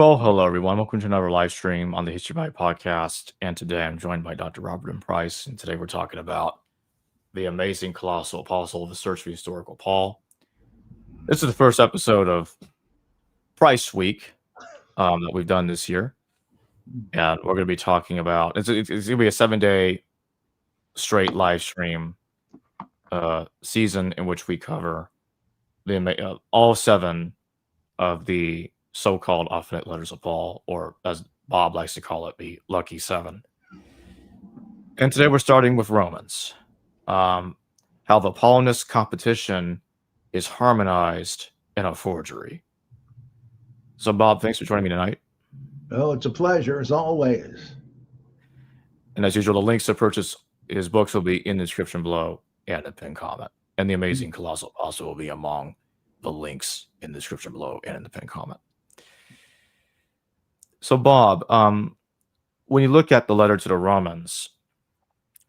Well, hello everyone. Welcome to another live stream on the History Bite podcast. And today I'm joined by Dr. Robert M. Price. And today we're talking about the amazing colossal apostle of the search for historical Paul. This is the first episode of Price Week that we've done this year. And we're going to be talking about it's going to be a 7-day straight live stream season in which we cover all 7 of the so-called authentic letters of Paul, or as Bob likes to call it, the Lucky 7. And today we're starting with Romans, how the Paulinist competition is harmonized in a forgery. So, Bob, thanks for joining me tonight. Oh, it's a pleasure, as always. And as usual, the links to purchase his books will be in the description below and a pinned comment. And the amazing colossal apostle will be among the links in the description below and in the pinned comment. So, Bob, when you look at the letter to the Romans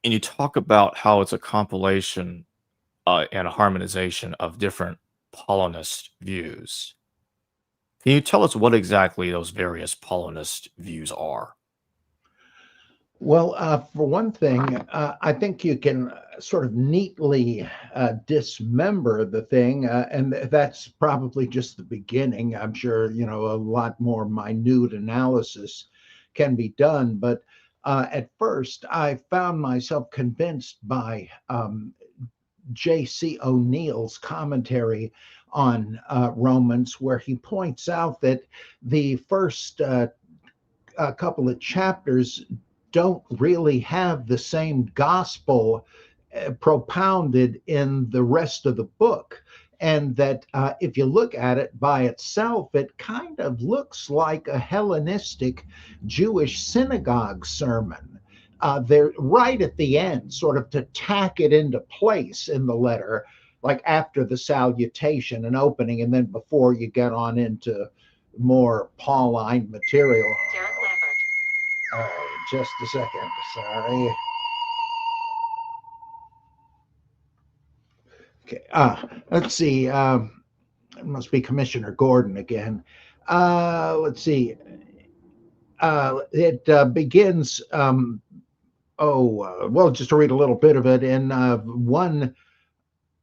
and you talk about how it's a compilation and a harmonization of different Paulinist views, can you tell us what exactly those various Paulinist views are? Well, for one thing, I think you can sort of neatly dismember the thing, and that's probably just the beginning. I'm sure, a lot more minute analysis can be done. But at first, I found myself convinced by J.C. O'Neill's commentary on Romans, where he points out that the first couple of chapters don't really have the same gospel propounded in the rest of the book. And that if you look at it by itself, it kind of looks like a Hellenistic Jewish synagogue sermon. They're right at the end, sort of to tack it into place in the letter, like after the salutation and opening, and then before you get on into more Pauline material. All right, just a second. Sorry. Okay. Let's see. It must be Commissioner Gordon again. Let's see. It begins. Well, just to read a little bit of it in one.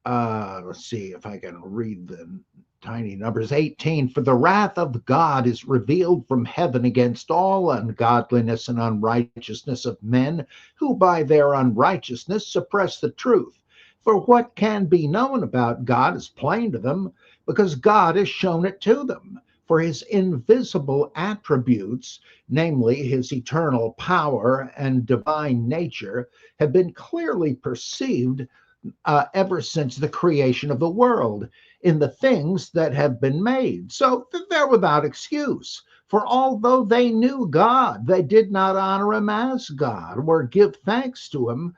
Let's see if I can read the tiny numbers. 18, for the wrath of God is revealed from heaven against all ungodliness and unrighteousness of men, who by their unrighteousness suppress the truth. For what can be known about God is plain to them, because God has shown it to them. For his invisible attributes, namely his eternal power and divine nature, have been clearly perceived ever since the creation of the world in the things that have been made. So they're without excuse. For although they knew God, they did not honor him as God or give thanks to him,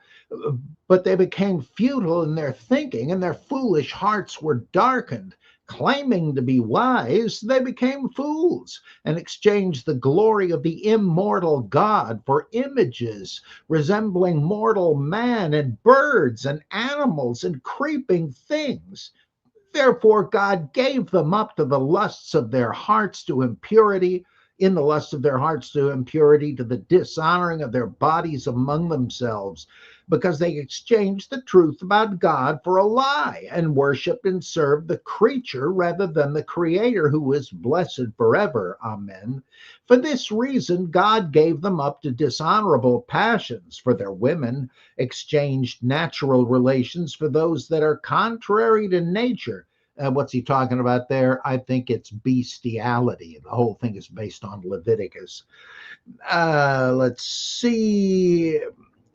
but they became futile in their thinking, and their foolish hearts were darkened. Claiming to be wise, they became fools and exchanged the glory of the immortal God for images resembling mortal man and birds and animals and creeping things. Therefore, God gave them up to the lusts of their hearts to impurity, in the lust of their hearts to impurity, to the dishonoring of their bodies among themselves, because they exchanged the truth about God for a lie and worshiped and served the creature rather than the Creator, who is blessed forever. Amen. For this reason, God gave them up to dishonorable passions, for their women exchanged natural relations for those that are contrary to nature. What's he talking about there? I think it's bestiality. The whole thing is based on Leviticus. Let's see.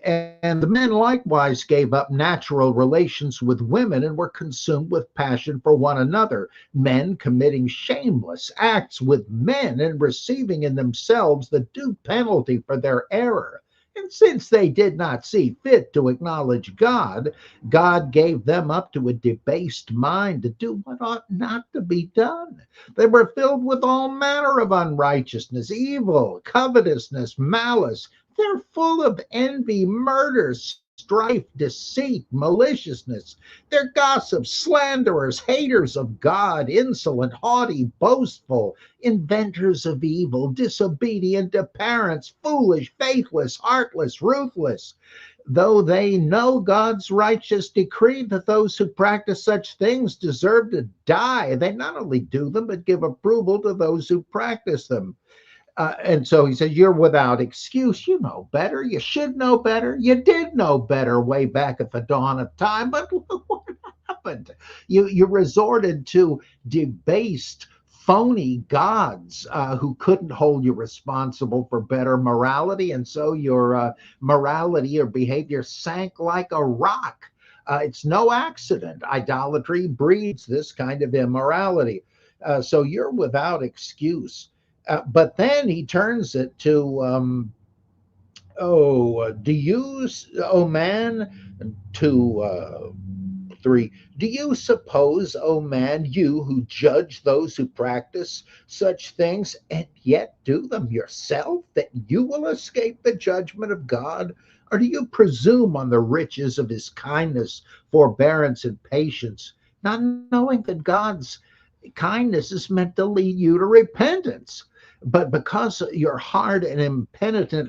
And the men likewise gave up natural relations with women and were consumed with passion for one another, men committing shameless acts with men and receiving in themselves the due penalty for their error. And since they did not see fit to acknowledge God, God gave them up to a debased mind to do what ought not to be done. They were filled with all manner of unrighteousness, evil, covetousness, malice. They're full of envy, murder, strife, deceit, maliciousness. They're gossips, slanderers, haters of God, insolent, haughty, boastful, inventors of evil, disobedient to parents, foolish, faithless, heartless, ruthless. Though they know God's righteous decree that those who practice such things deserve to die, they not only do them, but give approval to those who practice them. And so he says, you're without excuse. You know better. You should know better. You did know better way back at the dawn of time. But look what happened. You resorted to debased, phony gods who couldn't hold you responsible for better morality. And so your morality or behavior sank like a rock. It's no accident. Idolatry breeds this kind of immorality. So you're without excuse. But then he turns it to, do you, oh man, to 3, do you suppose, oh man, you who judge those who practice such things and yet do them yourself, that you will escape the judgment of God? Or do you presume on the riches of his kindness, forbearance, and patience, not knowing that God's kindness is meant to lead you to repentance? But because your hard and impenitent,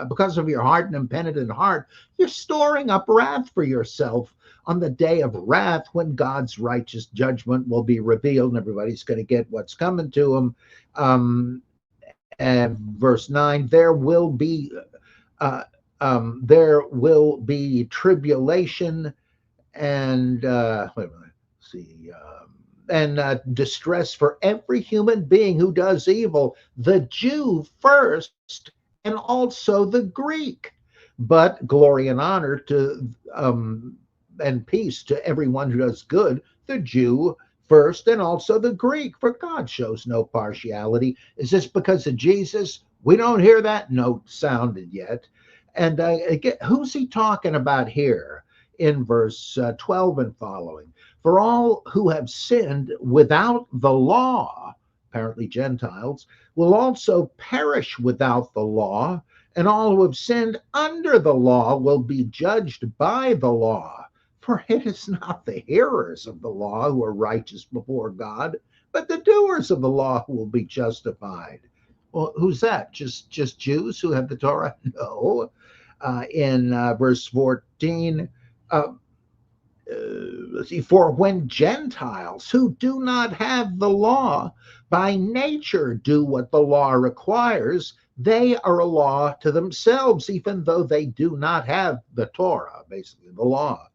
because of your hard and impenitent heart, you're storing up wrath for yourself on the day of wrath when God's righteous judgment will be revealed and everybody's going to get what's coming to them. And verse 9, there will be tribulation and distress for every human being who does evil, the Jew first and also the Greek. But glory and honor to and peace to everyone who does good, the Jew first and also the Greek, for God shows no partiality. Is this because of Jesus? We don't hear that note sounded yet. And again, who's he talking about here in verse 12 and following? For all who have sinned without the law, apparently Gentiles, will also perish without the law, and all who have sinned under the law will be judged by the law. For it is not the hearers of the law who are righteous before God, but the doers of the law who will be justified. Well, who's that? Just Jews who have the Torah? No. In verse 14, for when Gentiles who do not have the law by nature do what the law requires, they are a law to themselves, even though they do not have the Torah, basically the law.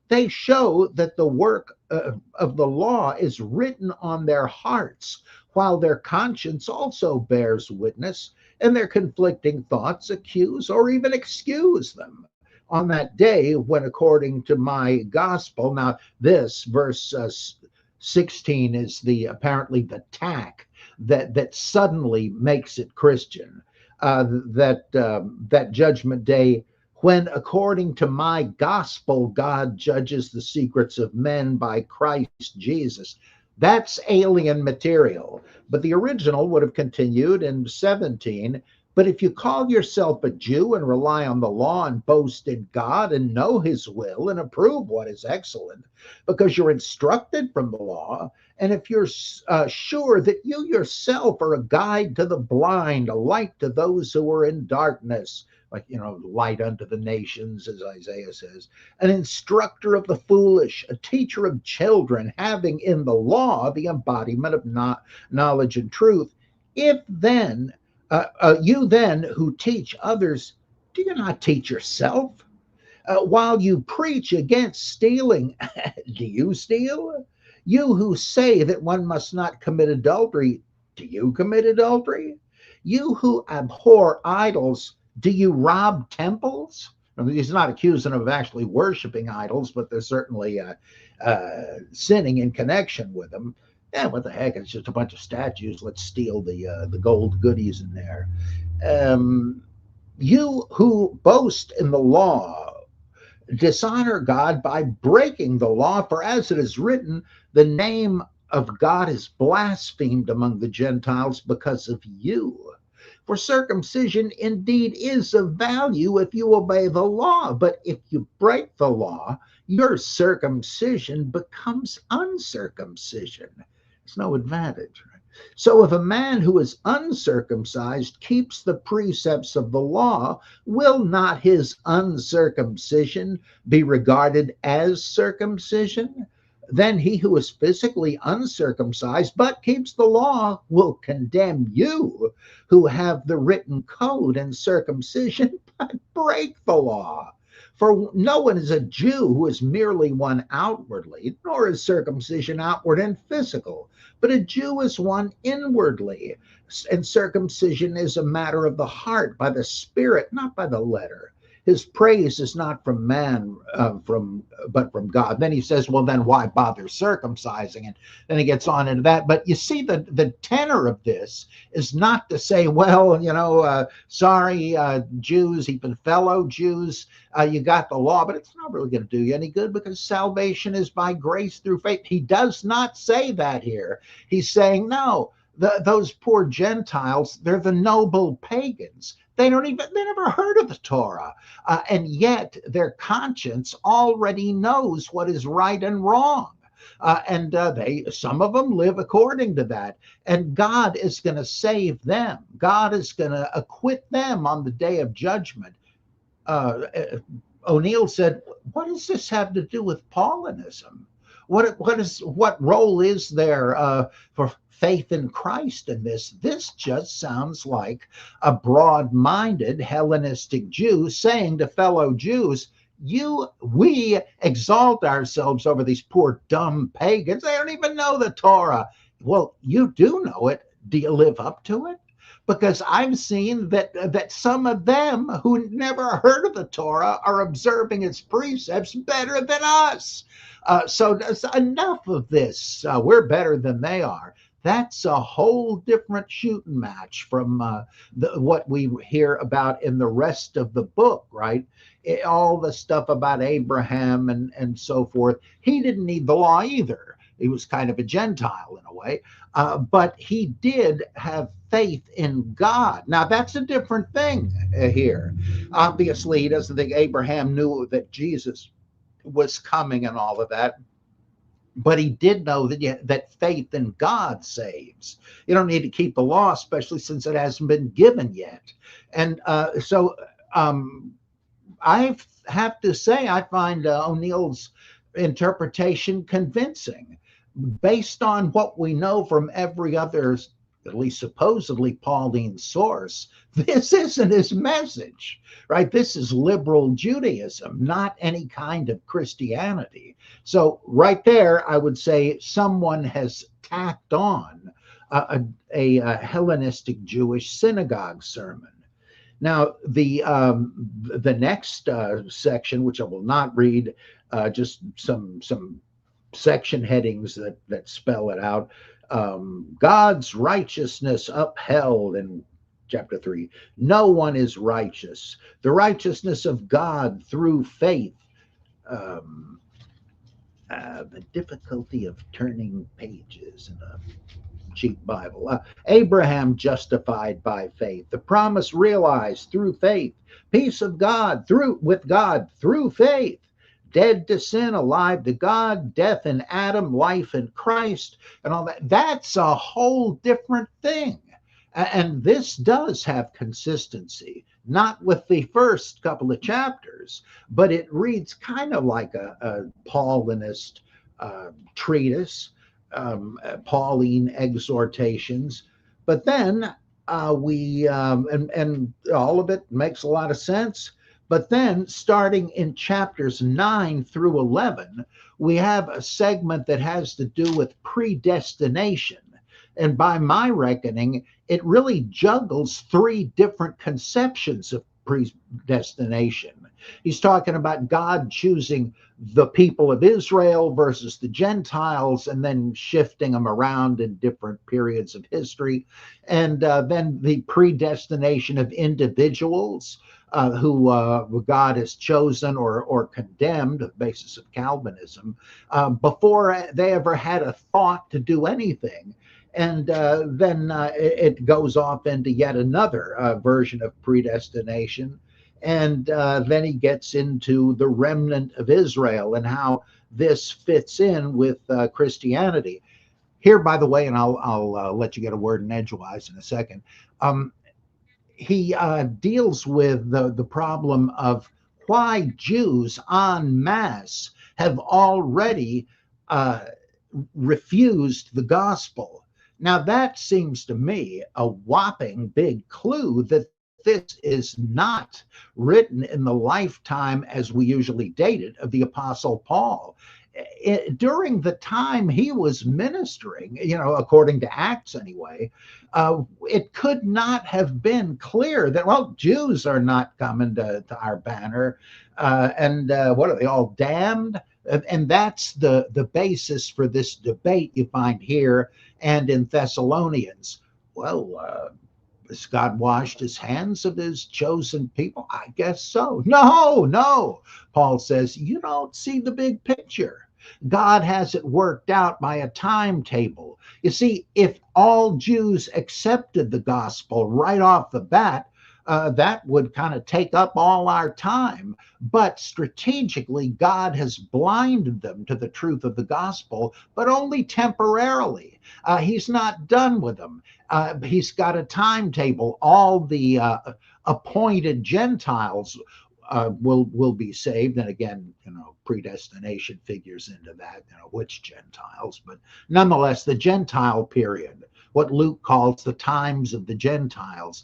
They show that the work of the law is written on their hearts, while their conscience also bears witness, and their conflicting thoughts accuse or even excuse them on that day when, according to my gospel, now this verse 16 is apparently the tack that suddenly makes it Christian. That judgment day when, according to my gospel, God judges the secrets of men by Christ Jesus. That's alien material. But the original would have continued in 17. But if you call yourself a Jew and rely on the law and boast in God and know his will and approve what is excellent, because you're instructed from the law, and if you're sure that you yourself are a guide to the blind, a light to those who are in darkness, like, light unto the nations, as Isaiah says, an instructor of the foolish, a teacher of children, having in the law the embodiment of knowledge and truth, if then, you then who teach others, do you not teach yourself? While you preach against stealing, do you steal? You who say that one must not commit adultery, do you commit adultery? You who abhor idols, do you rob temples? I mean, he's not accusing them of actually worshiping idols, but they're certainly sinning in connection with them. Yeah, what the heck? It's just a bunch of statues. Let's steal the gold goodies in there. You who boast in the law, dishonor God by breaking the law, for as it is written, the name of God is blasphemed among the Gentiles because of you. For circumcision indeed is of value if you obey the law, but if you break the law, your circumcision becomes uncircumcision. It's no advantage. Right? So if a man who is uncircumcised keeps the precepts of the law, will not his uncircumcision be regarded as circumcision? Then he who is physically uncircumcised but keeps the law will condemn you who have the written code and circumcision but break the law. For no one is a Jew who is merely one outwardly, nor is circumcision outward and physical, but a Jew is one inwardly. And circumcision is a matter of the heart, by the Spirit, not by the letter. His praise is not from man, but from God. Then he says, well, then why bother circumcising? And then he gets on into that. But you see, the tenor of this is not to say, well, sorry, Jews, even fellow Jews, you got the law, but it's not really going to do you any good because salvation is by grace through faith. He does not say that here. He's saying, no, those poor Gentiles, they're the noble pagans. They never heard of the Torah. And yet their conscience already knows what is right and wrong. And some of them live according to that. And God is going to save them. God is going to acquit them on the day of judgment. O'Neill said, what does this have to do with Paulinism? What role is there for faith in Christ in this? This just sounds like a broad-minded Hellenistic Jew saying to fellow Jews, we exalt ourselves over these poor dumb pagans. They don't even know the Torah. Well, you do know it. Do you live up to it? Because I've seen that some of them who never heard of the Torah are observing its precepts better than us. So enough of this. We're better than they are. That's a whole different shooting match from what we hear about in the rest of the book, right? All the stuff about Abraham and so forth. He didn't need the law either. He was kind of a Gentile in a way, but he did have faith in God. Now, that's a different thing here. Obviously, he doesn't think Abraham knew that Jesus was coming and all of that. But he did know that faith in God saves. You don't need to keep the law, especially since it hasn't been given yet. And so I have to say, I find O'Neill's interpretation convincing. Based on what we know from every other, at least supposedly Pauline source, this isn't his message, right? This is liberal Judaism, not any kind of Christianity. So right there, I would say someone has tacked on a Hellenistic Jewish synagogue sermon. Now, the next section, which I will not read, just some section headings that spell it out. God's righteousness upheld in chapter 3. No one is righteous. The righteousness of God through faith. The difficulty of turning pages in a cheap Bible. Abraham justified by faith. The promise realized through faith. Peace of God with God through faith. Dead to sin, alive to God, death in Adam, life in Christ, and all that. That's a whole different thing. And this does have consistency, not with the first couple of chapters, but it reads kind of like a Paulinist treatise, Pauline exhortations. But then and all of it makes a lot of sense. But then starting in chapters 9 through 11, we have a segment that has to do with predestination. And by my reckoning, it really juggles three different conceptions of predestination. He's talking about God choosing the people of Israel versus the Gentiles, and then shifting them around in different periods of history. And then the predestination of individuals who God has chosen or condemned, the basis of Calvinism, before they ever had a thought to do anything. And then it goes off into yet another version of predestination. And then he gets into the remnant of Israel and how this fits in with Christianity. Here, by the way, and I'll let you get a word in edgewise in a second. He deals with the problem of why Jews en masse have already refused the gospel. Now, that seems to me a whopping big clue that this is not written in the lifetime, as we usually date it, of the Apostle Paul. During the time he was ministering, according to Acts anyway, it could not have been clear that, well, Jews are not coming to our banner. And what are they, all damned? And that's the basis for this debate you find here and in Thessalonians. Well, has God washed his hands of his chosen people? I guess so. No. Paul says, you don't see the big picture. God has it worked out by a timetable. You see, if all Jews accepted the gospel right off the bat, that would kind of take up all our time. But strategically, God has blinded them to the truth of the gospel, but only temporarily. He's not done with them. He's got a timetable. All the appointed Gentiles will be saved. And again, predestination figures into that, which Gentiles, but nonetheless, the Gentile period, what Luke calls the times of the Gentiles,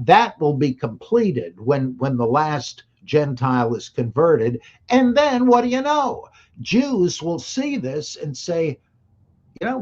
that will be completed when the last Gentile is converted. And then what do you know? Jews will see this and say,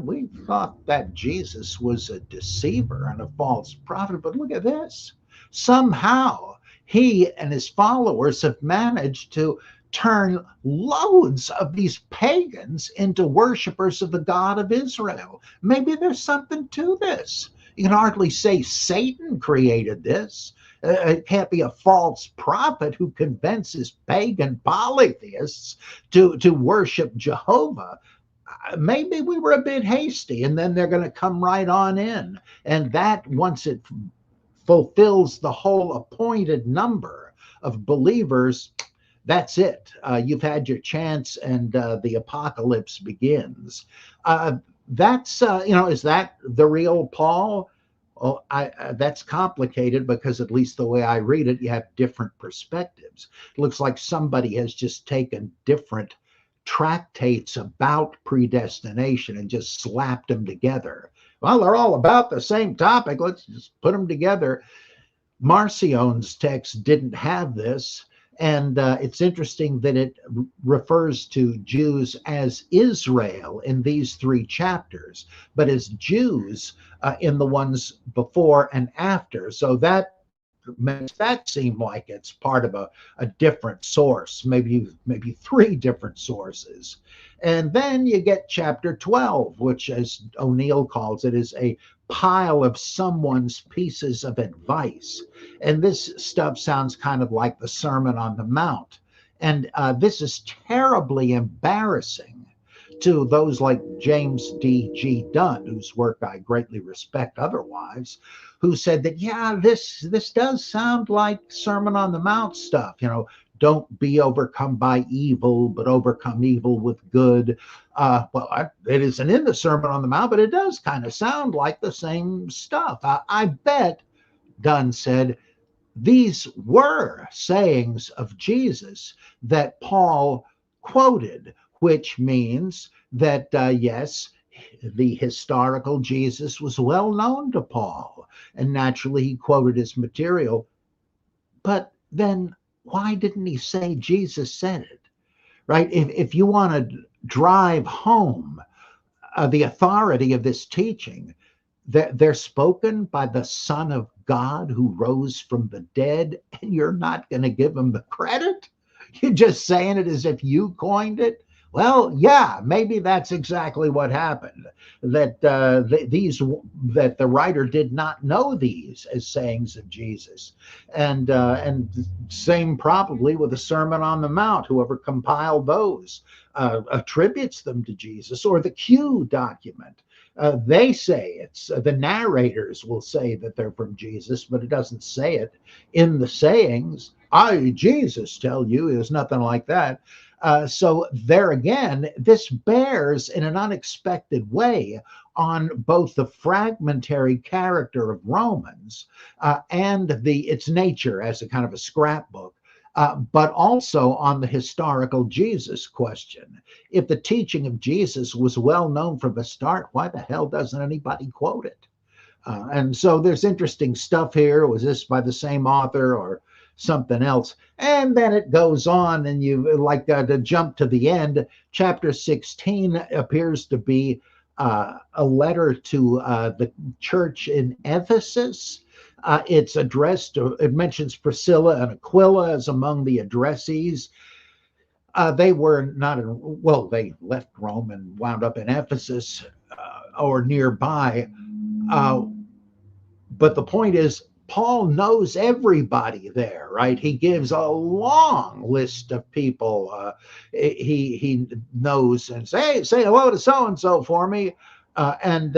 we thought that Jesus was a deceiver and a false prophet, but look at this. Somehow he and his followers have managed to turn loads of these pagans into worshipers of the God of Israel. Maybe there's something to this. You can hardly say Satan created this. It can't be a false prophet who convinces pagan polytheists to worship Jehovah. Maybe we were a bit hasty, and then they're going to come right on in. And that, once it fulfills the whole appointed number of believers, that's it. You've had your chance, and the apocalypse begins. That's, is that the real Paul? Oh, that's complicated because, at least the way I read it, you have different perspectives. It looks like somebody has just taken different tractates about predestination and just slapped them together. Well, they're all about the same topic. Let's just put them together. Marcion's text didn't have this. And it's interesting that it refers to Jews as Israel in these 3 chapters, but as Jews in the ones before and after. So that makes that seem like it's part of a different source, maybe 3 different sources. And then you get chapter 12, which, as O'Neill calls it, is a pile of someone's pieces of advice. And this stuff sounds kind of like the Sermon on the Mount. And this is terribly embarrassing to those like James D.G. Dunn, whose work I greatly respect otherwise, who said that, yeah, this does sound like Sermon on the Mount stuff. Don't be overcome by evil, but overcome evil with good. Well, it isn't in the Sermon on the Mount, but it does kind of sound like the same stuff. I bet, Dunn said, these were sayings of Jesus that Paul quoted, which means that, yes, the historical Jesus was well known to Paul, and naturally he quoted his material. But then why didn't he say Jesus said it, right? If you want to drive home the authority of this teaching, they're spoken by the Son of God who rose from the dead, and you're not going to give him the credit? You're just saying it as if you coined it? Well, yeah, maybe that's exactly what happened. That that the writer did not know these as sayings of Jesus, and same probably with the Sermon on the Mount. Whoever compiled those attributes them to Jesus, or the Q document. They say it's the narrators will say that they're from Jesus, but it doesn't say it in the sayings. I, Jesus, tell you, there's nothing like that. So there again, this bears in an unexpected way on both the fragmentary character of Romans and its nature as a kind of a scrapbook. But also on the historical Jesus question. If the teaching of Jesus was well known from the start, why the hell doesn't anybody quote it? And so there's interesting stuff here. Was this by the same author or something else? And then it goes on, and you like to jump to the end. Chapter 16 appears to be a letter to the church in Ephesus. It's addressed to, it mentions Priscilla and Aquila as among the addressees. They were not, well, they left Rome and wound up in Ephesus or nearby. But the point is, Paul knows everybody there, right? He gives a long list of people he knows and say hello to so-and-so for me. And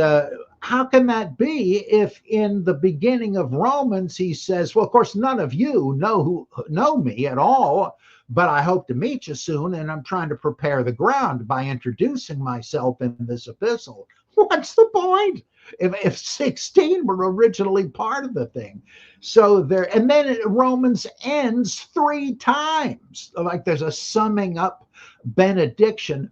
how can that be if in the beginning of Romans he says, well, of course, none of you know me at all, but I hope to meet you soon, and I'm trying to prepare the ground by introducing myself in this epistle. What's the point? If 16 were originally part of the thing. So there, and then Romans ends 3 times. Like there's a summing up benediction.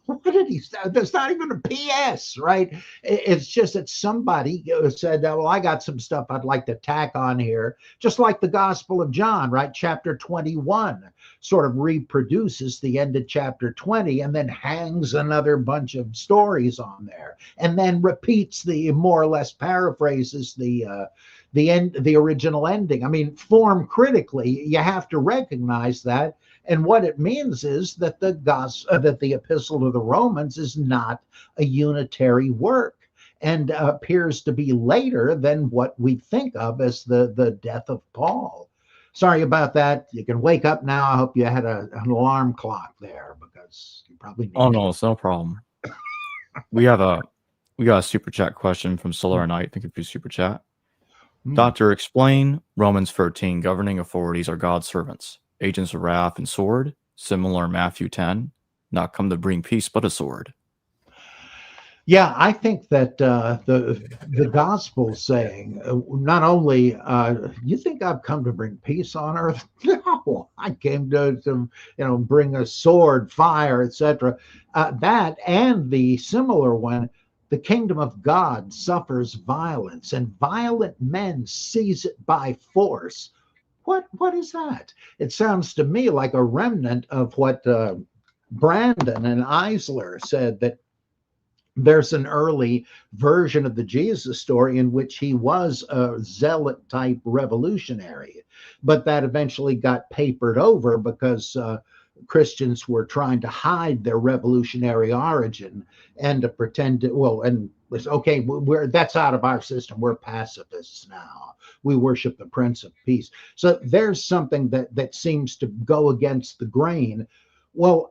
What did he say? There's not even a PS, right? It's just that somebody said, well, I got some stuff I'd like to tack on here. Just like the Gospel of John, right? Chapter 21 sort of reproduces the end of chapter 20 and then hangs another bunch of stories on there and then repeats more or less paraphrases the end, the original ending. I mean, form critically, you have to recognize that. And what it means is that the Epistle to the Romans is not a unitary work and appears to be later than what we think of as the death of Paul. Sorry about that. You can wake up now. I hope you had an alarm clock there because you probably need Oh no, it's no problem. we got a super chat question from Solar Knight. Thank you for your super chat. Doctor, explain Romans 13. Governing authorities are God's servants, agents of wrath and sword, similar Matthew 10, not come to bring peace but a sword. Yeah, I think that the gospel saying not only you think I've come to bring peace on earth? No, I came to bring a sword, fire, etc. That and the similar one. The kingdom of God suffers violence, and violent men seize it by force. What is that? It sounds to me like a remnant of what Brandon and Eisler said, that there's an early version of the Jesus story in which he was a zealot type revolutionary, but that eventually got papered over because Christians were trying to hide their revolutionary origin and to pretend and was okay, that's out of our system. We're pacifists now. We worship the Prince of Peace. So there's something that seems to go against the grain. Well,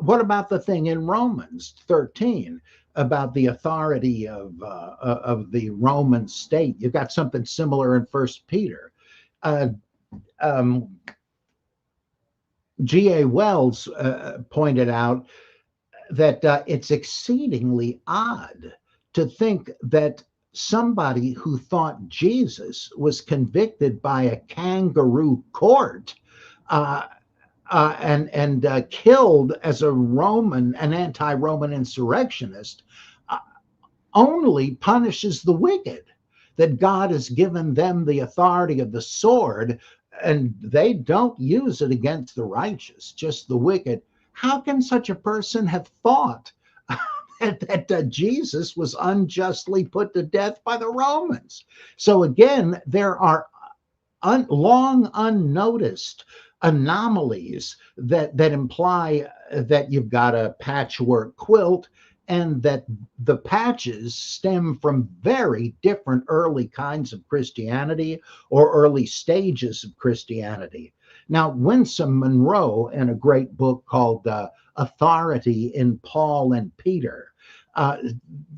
what about the thing in Romans 13 about the authority of the Roman state? You've got something similar in 1 Peter. G.A. Wells pointed out that it's exceedingly odd to think that somebody who thought Jesus was convicted by a kangaroo court and killed as an anti-Roman insurrectionist, only punishes the wicked, that God has given them the authority of the sword, and they don't use it against the righteous, just the wicked. How can such a person have thought that Jesus was unjustly put to death by the Romans? So again, there are long unnoticed anomalies that imply that you've got a patchwork quilt, and that the patches stem from very different early kinds of Christianity or early stages of Christianity. Now, Winsome Monroe, in a great book called Authority in Paul and Peter,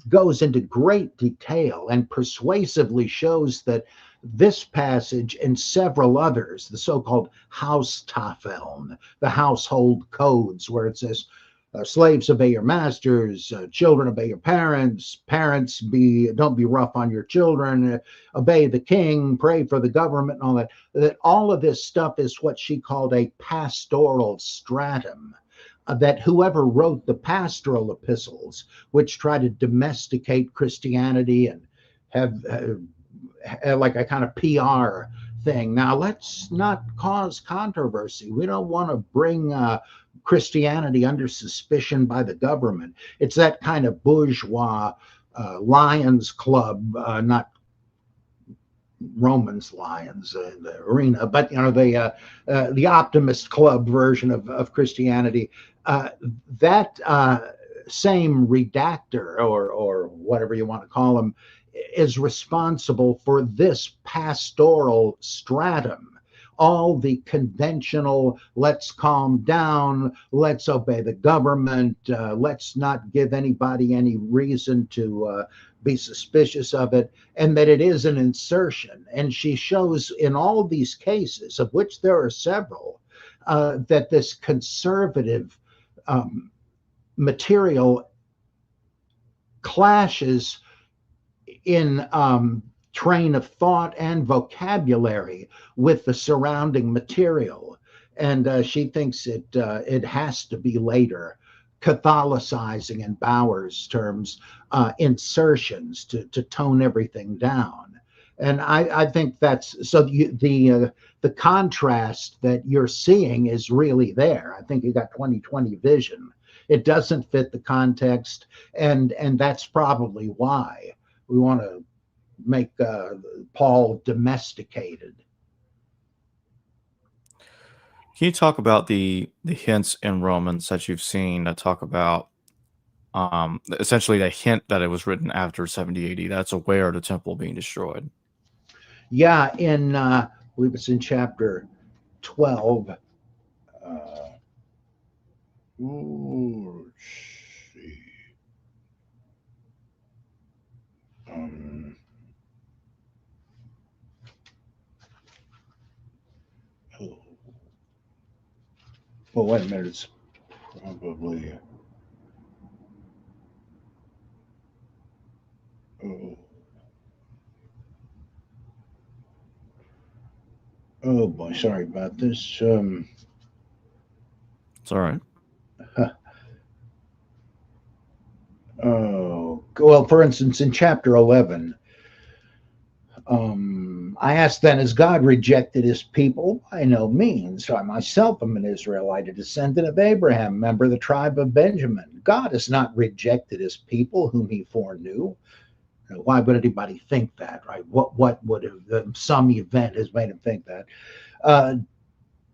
goes into great detail and persuasively shows that this passage and several others, the so-called Haustafeln, the household codes, where it says, slaves, obey your masters, children, obey your parents, parents, don't be rough on your children, obey the king, pray for the government, and all that, that all of this stuff is what she called a pastoral stratum. That whoever wrote the pastoral epistles, which try to domesticate Christianity and have like a kind of PR thing. Now, let's not cause controversy. We don't want to bring Christianity under suspicion by the government. It's that kind of bourgeois Lions Club, not Romans Lions in the arena, but the optimist club version of Christianity. That same redactor, or whatever you want to call him, is responsible for this pastoral stratum. All the conventional, let's calm down, let's obey the government, let's not give anybody any reason to be suspicious of it, and that it is an insertion. And she shows in all these cases, of which there are several, that this conservative material clashes in train of thought and vocabulary with the surrounding material, and she thinks it has to be later Catholicizing, in Bauer's terms, insertions to tone everything down. And I think that's so. The contrast that you're seeing is really there. I think you got 20/20 vision. It doesn't fit the context, and that's probably why we want to make Paul domesticated. Can you talk about the hints in Romans that you've seen that talk about essentially the hint that it was written after 70 AD? That's aware of the temple being destroyed. Yeah, in I believe it's in chapter 12. Let's see. Well, wait a minute. It's probably. Oh boy, sorry about this. It's all right. Oh, well, for instance, in chapter 11, I asked then, has God rejected his people? By no means. I myself am an Israelite, a descendant of Abraham, member of the tribe of Benjamin. God has not rejected his people whom he foreknew. Why would anybody think that, right? What would have some event has made him think that?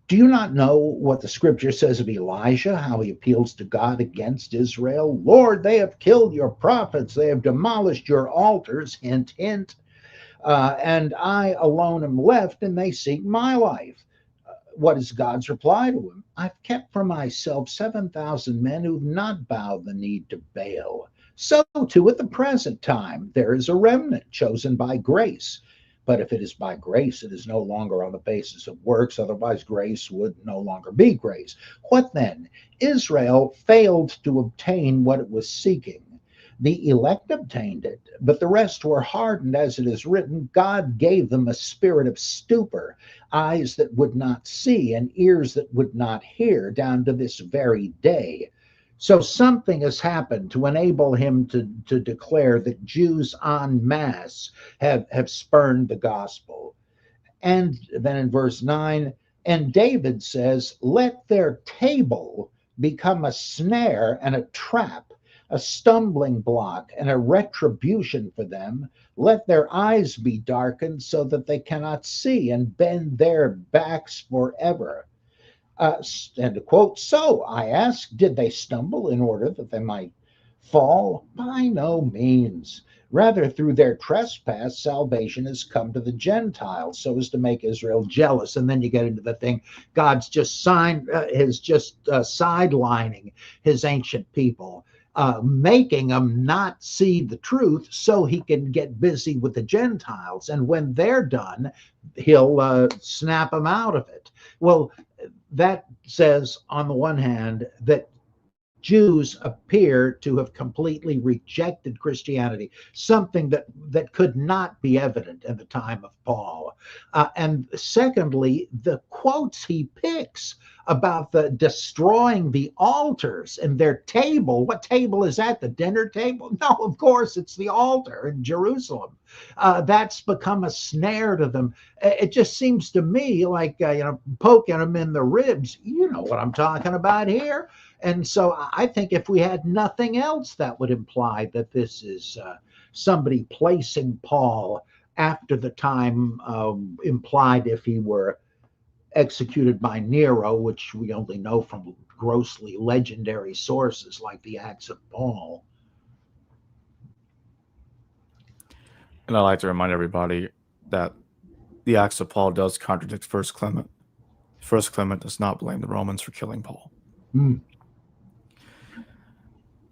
Do you not know what the scripture says of Elijah, how he appeals to God against Israel? Lord, they have killed your prophets. They have demolished your altars. Hint, hint. And I alone am left, and they seek my life. What is God's reply to him? I've kept for myself 7,000 men who've not bowed the knee to Baal. So too at the present time, there is a remnant chosen by grace. But if it is by grace, it is no longer on the basis of works. Otherwise, grace would no longer be grace. What then? Israel failed to obtain what it was seeking. The elect obtained it, but the rest were hardened, as it is written, God gave them a spirit of stupor, eyes that would not see and ears that would not hear, down to this very day. So something has happened to enable him to declare that Jews en masse have spurned the gospel. And then in verse 9, and David says, let their table become a snare and a trap, a stumbling block and a retribution for them. Let their eyes be darkened so that they cannot see, and bend their backs forever. And to quote, so I asked, did they stumble in order that they might fall? By no means. Rather, through their trespass, salvation has come to the Gentiles, so as to make Israel jealous. And then you get into the thing, God's just sidelining his ancient people, making them not see the truth so he can get busy with the Gentiles. And when they're done, he'll snap them out of it. Well, that says, on the one hand, that Jews appear to have completely rejected Christianity, something that could not be evident in the time of Paul. And secondly, the quotes he picks about the destroying the altars and their table. What table is that? The dinner table? No, of course, it's the altar in Jerusalem. That's become a snare to them. It just seems to me like, poking them in the ribs. You know what I'm talking about here. And so I think if we had nothing else, that would imply that this is somebody placing Paul after the time implied if he were executed by Nero, which we only know from grossly legendary sources like the Acts of Paul. And I like to remind everybody that the Acts of Paul does contradict First Clement. First Clement does not blame the Romans for killing Paul.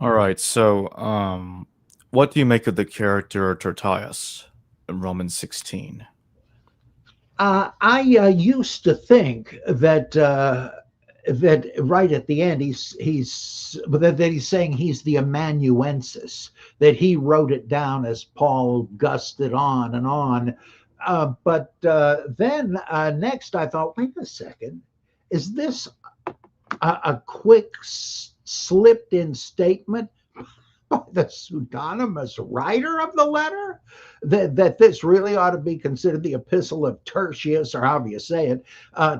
All right, so what do you make of the character Tertius in Romans 16? I used to think that that right at the end he's saying he's the amanuensis, that he wrote it down as Paul gusted on and on. But then next I thought, wait a second, is this a quick slipped in statement by the pseudonymous writer of the letter, that this really ought to be considered the Epistle of Tertius, or however you say it,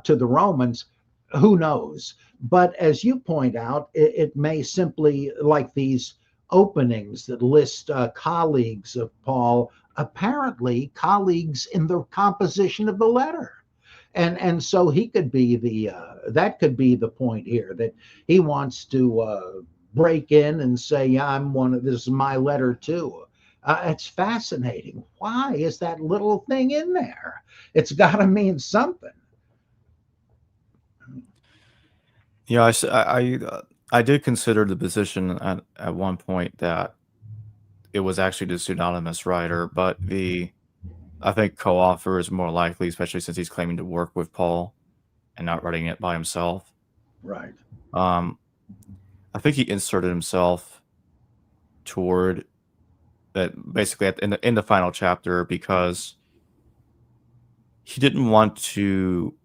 to the Romans? Who knows? But as you point out, it may simply, like these openings that list colleagues of Paul, apparently colleagues in the composition of the letter. And so he could be that could be the point here, that he wants to break in and say, yeah, this is my letter too. It's fascinating. Why is that little thing in there? It's got to mean something. Yeah, I did consider the position at one point that it was actually the pseudonymous writer, but I think co-author is more likely, especially since he's claiming to work with Paul and not writing it by himself. Right. I think he inserted himself toward that basically in the final chapter because he didn't want to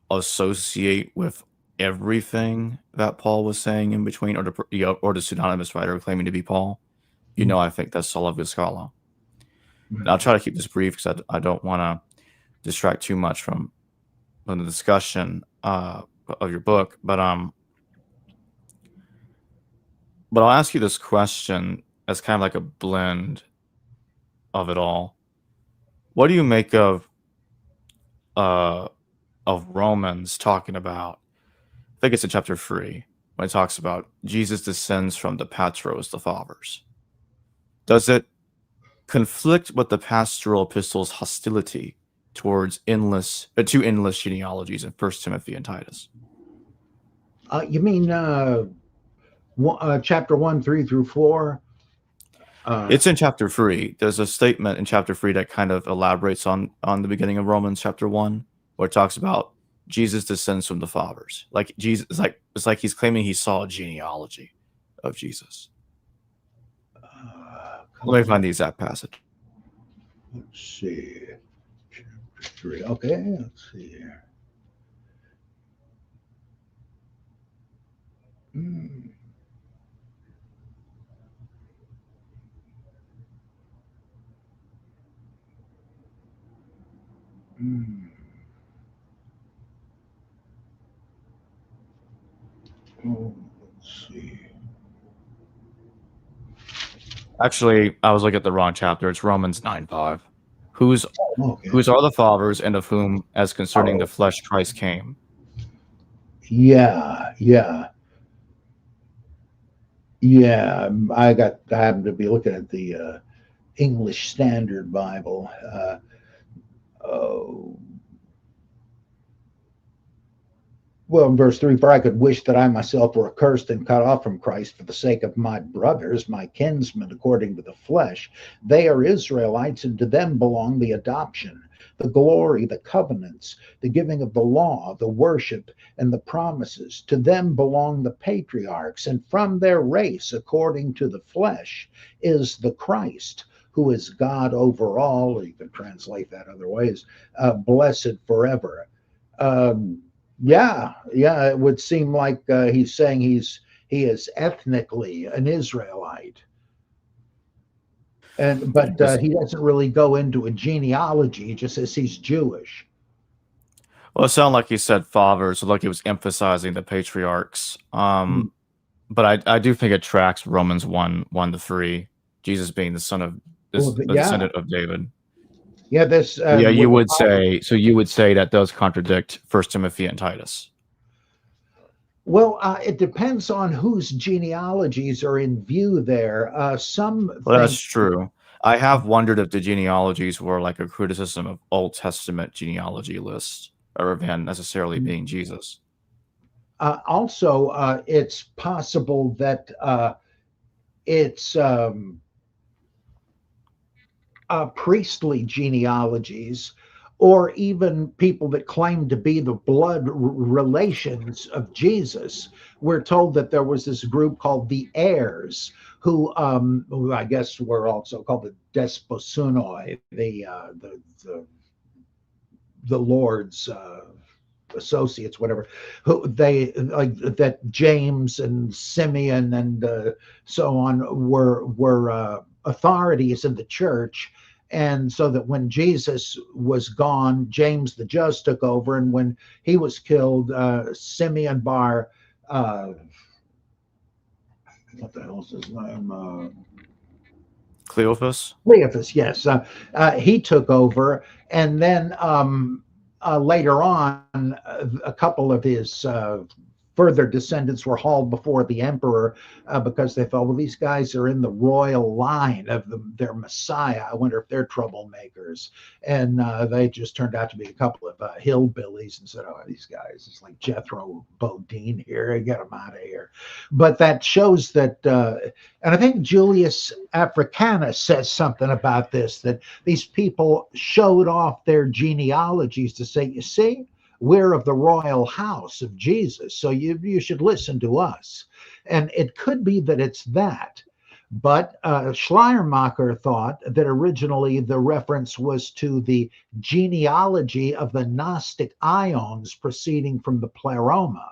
associate with everything that Paul was saying in between, or the pseudonymous writer claiming to be Paul. I think that's Sola Viscala. And I'll try to keep this brief because I don't want to distract too much from the discussion of your book. But I'll ask you this question as kind of like a blend of it all. What do you make of Romans talking about? I think it's in chapter 3 when it talks about Jesus descends from the Patros, the fathers. Does it conflict with the pastoral epistles' hostility towards two endless genealogies in 1 Timothy and Titus? You mean chapter 1, 3 through 4? It's in chapter 3. There's a statement in chapter 3 that kind of elaborates on the beginning of Romans chapter 1, where it talks about Jesus descends from the fathers. Like Jesus, it's like he's claiming he saw a genealogy of Jesus. Let me find the exact passage. Let's see. Chapter 3. Okay, let's see here. Oh, let's see. Actually, I was looking at the wrong chapter. It's Romans 9:5. Whose are the fathers, and of whom, as concerning the flesh, Christ came? Yeah, yeah, yeah. I happen to be looking at the English Standard Bible. Oh, well, in verse 3, for I could wish that I myself were accursed and cut off from Christ for the sake of my brothers, my kinsmen according to the flesh. They are Israelites, and to them belong the adoption, the glory, the covenants, the giving of the law, the worship, and the promises. To them belong the patriarchs, and from their race, according to the flesh, is the Christ, who is God over all, or you can translate that other ways, blessed forever. Um, yeah, yeah, it would seem like he's saying he is ethnically an Israelite, and but Yes. he doesn't really go into a genealogy. He just says he's Jewish. Well, it sounded like he said fathers, so like he was emphasizing the patriarchs. But I do think it tracks Romans 1:1-3, Jesus being the son of Well, the yeah, descendant of David. yeah. This Yeah, you with the would say so. You would say that does contradict First Timothy and Titus. well, it depends on whose genealogies are in view there. Some Well, that's think, true. I have wondered if the genealogies were like a criticism of Old Testament genealogy lists, or than necessarily being Jesus. also it's possible that it's priestly genealogies, or even people that claim to be the blood relations of Jesus. We're told that there was this group called the heirs, who I guess were also called the desposunoi, the Lord's associates, whatever, who they like that James and Simeon and so on were authorities in the church. And so that when Jesus was gone, James the Just took over, and when he was killed, Simeon Bar, what the hell's his name? Cleophas? Cleophas, yes, he took over, and then later on, a couple of his further descendants were hauled before the emperor because they felt, well, these guys are in the royal line of their Messiah. I wonder if they're troublemakers. And they just turned out to be a couple of hillbillies and said, oh, these guys, it's like Jethro Bodine here, get them out of here. But that shows that, and I think Julius Africanus says something about this, that these people showed off their genealogies to say, you see, we're of the royal house of Jesus, so you should listen to us. And it could be that it's that. But Schleiermacher thought that originally the reference was to the genealogy of the Gnostic ions proceeding from the Pleroma,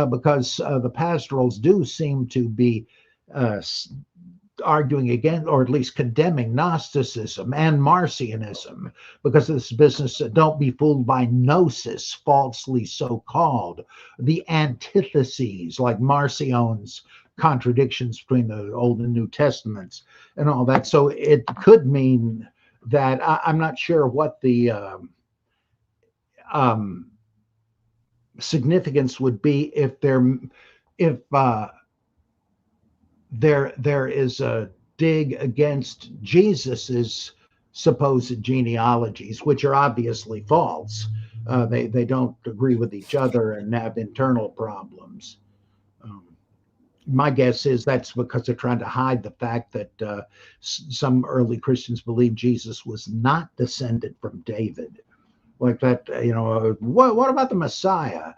because the pastorals do seem to be arguing against, or at least condemning, Gnosticism and Marcionism because of this business. Don't be fooled by gnosis, falsely so called, the antitheses like Marcion's contradictions between the Old and New Testaments and all that. So it could mean that I'm not sure what the significance would be if there is a dig against Jesus's supposed genealogies, which are obviously false. They don't agree with each other and have internal problems. My guess is that's because they're trying to hide the fact that some early Christians believed Jesus was not descended from David. Like that, what about the Messiah?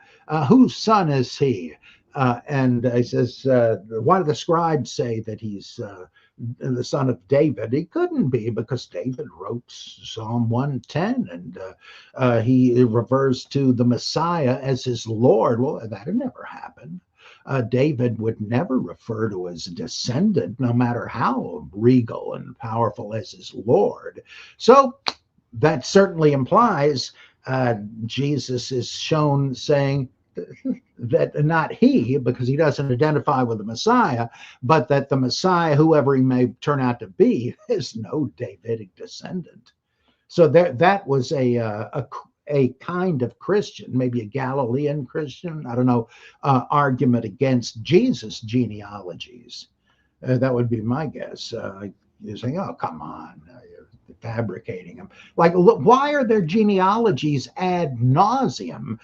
Whose son is he? And he says, why do the scribes say that he's the son of David? He couldn't be, because David wrote Psalm 110, and he refers to the Messiah as his Lord. Well, that had never happened. David would never refer to his descendant, no matter how regal and powerful, as his Lord. So that certainly implies Jesus is shown saying that not he, because he doesn't identify with the Messiah, but that the Messiah, whoever he may turn out to be, is no Davidic descendant. So that was a kind of Christian, maybe a Galilean Christian, I don't know, argument against Jesus' genealogies. That would be my guess. You're saying, oh, come on, you're fabricating them. Like, look, why are there genealogies ad nauseum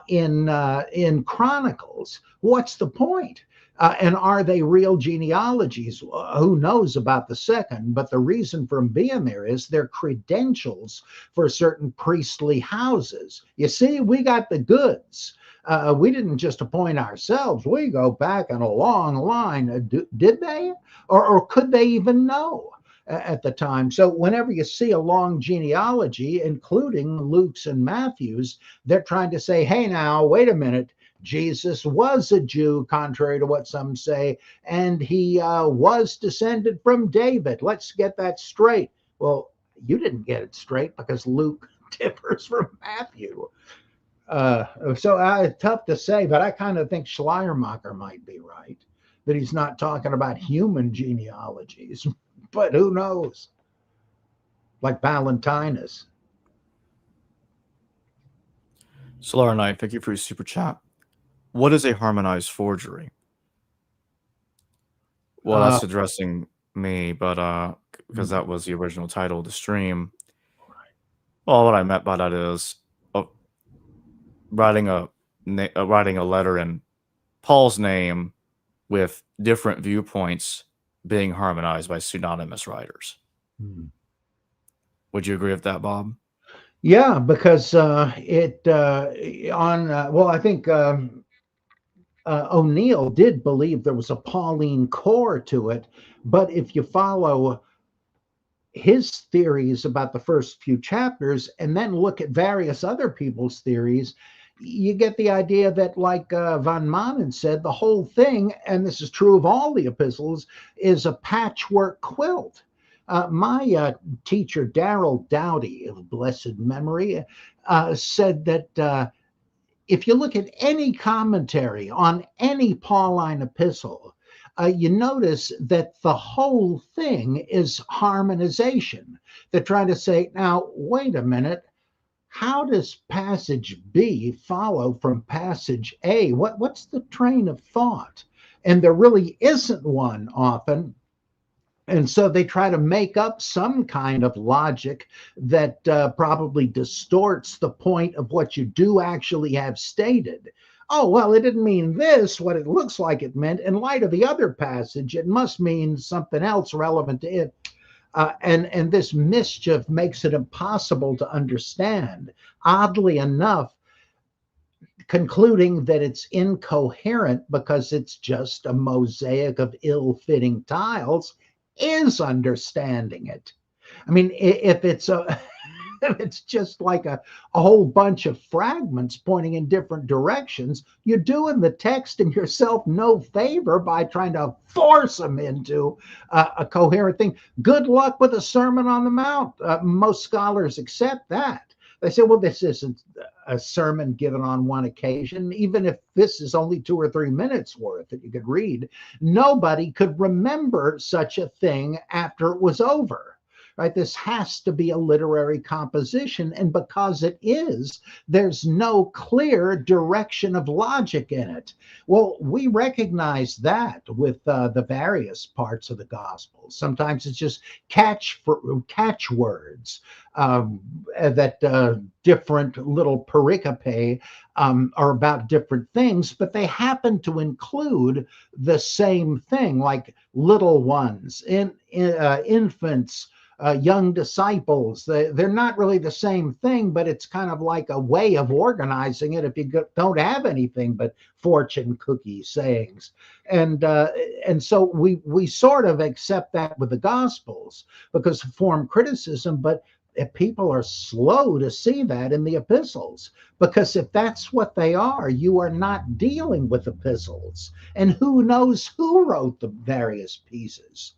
in Chronicles? What's the point? And are they real genealogies? Who knows about the second? But the reason for them being there is they're credentials for certain priestly houses. You see, we got the goods. We didn't just appoint ourselves. We go back in a long line. Did they? Or could they even know at the time? So whenever you see a long genealogy, including Luke's and Matthew's, they're trying to say, hey, now, wait a minute. Jesus was a Jew, contrary to what some say, and he was descended from David. Let's get that straight. Well, you didn't get it straight because Luke differs from Matthew. So tough to say, but I kind of think Schleiermacher might be right, that he's not talking about human genealogies, but who knows? Like Valentinus. Solar Knight, thank you for your super chat. What is a harmonized forgery? Well, that's addressing me, but because that was the original title of the stream. Well, what I meant by that is writing a letter in Paul's name with different viewpoints being harmonized by pseudonymous writers. Would you agree with that, Bob? Yeah, because I think O'Neill did believe there was a Pauline core to it, but if you follow his theories about the first few chapters and then look at various other people's theories, you get the idea that, like von Manen said, the whole thing, and this is true of all the epistles, is a patchwork quilt. My teacher, Darrell Dowdy, of blessed memory, said that if you look at any commentary on any Pauline epistle, you notice that the whole thing is harmonization. They're trying to say, now, wait a minute, how does passage B follow from passage A? What's the train of thought? And there really isn't one often. And so they try to make up some kind of logic that probably distorts the point of what you do actually have stated. Oh, well, it didn't mean this, what it looks like it meant. In light of the other passage, it must mean something else relevant to it. And this mischief makes it impossible to understand. Oddly enough, concluding that it's incoherent because it's just a mosaic of ill-fitting tiles is understanding it. I mean, if it's it's just like a whole bunch of fragments pointing in different directions, you're doing the text and yourself no favor by trying to force them into a coherent thing. Good luck with the Sermon on the Mount. Most scholars accept that. They say, well, this isn't a sermon given on one occasion. Even if this is only 2 or 3 minutes worth that you could read, nobody could remember such a thing after it was over. Right? This has to be a literary composition. And because it is, there's no clear direction of logic in it. Well, we recognize that with the various parts of the Gospels. Sometimes it's just catch words that different little pericope are about different things, but they happen to include the same thing, like little ones, infants, young disciples. They're not really the same thing, but it's kind of like a way of organizing it if you don't have anything but fortune cookie sayings. And so we sort of accept that with the Gospels because of form criticism, but people are slow to see that in the epistles, because if that's what they are, you are not dealing with epistles, and who knows who wrote the various pieces.